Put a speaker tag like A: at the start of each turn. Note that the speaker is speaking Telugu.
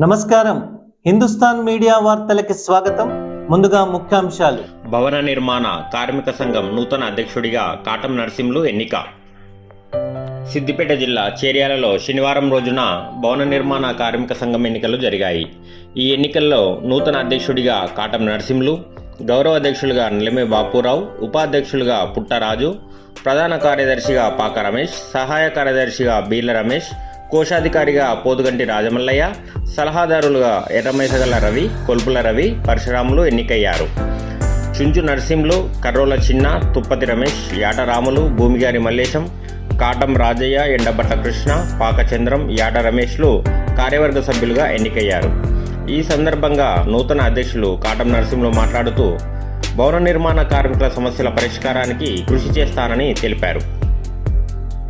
A: నమస్కారం. హిందుస్థాన్ మీడియా వార్తలకి స్వాగతం. ముందుగా ముఖ్యాంశాలు.
B: భవన నిర్మాణ కార్మిక సంఘం నూతన అధ్యక్షుడిగా కాటం నరసింహులు ఎన్నిక. సిద్దిపేట జిల్లా చేర్యాలలో శనివారం రోజున భవన నిర్మాణ కార్మిక సంఘం ఎన్నికలు జరిగాయి. ఈ ఎన్నికల్లో నూతన అధ్యక్షుడిగా కాటం నరసింహులు, గౌరవ అధ్యక్షులుగా నిలమే బాపురావు, ఉపాధ్యక్షులుగా పుట్టరాజు, ప్రధాన కార్యదర్శిగా పాక రమేష్, సహాయ కార్యదర్శిగా బీర్ల రమేష్, కోశాధికారిగా పోతుగంటి రాజమల్లయ్య, సలహాదారులుగా ఎర్రమైసగల రవి, కొల్పుల రవి, పరశురాములు ఎన్నికయ్యారు. చుంచు నరసింహులు, కర్రోల చిన్న, తుప్పతి రమేష్, యాటరాములు, భూమిగారి మల్లేశం, కాటం రాజయ్య, ఎండబట్ట కృష్ణ, పాకచంద్రం, యాట రమేష్లు కార్యవర్గ సభ్యులుగా ఎన్నికయ్యారు. ఈ సందర్భంగా నూతన అధ్యక్షులు కాటం నరసింహులు మాట్లాడుతూ భవన నిర్మాణ కార్మికుల సమస్యల పరిష్కారానికి కృషి చేస్తానని తెలిపారు.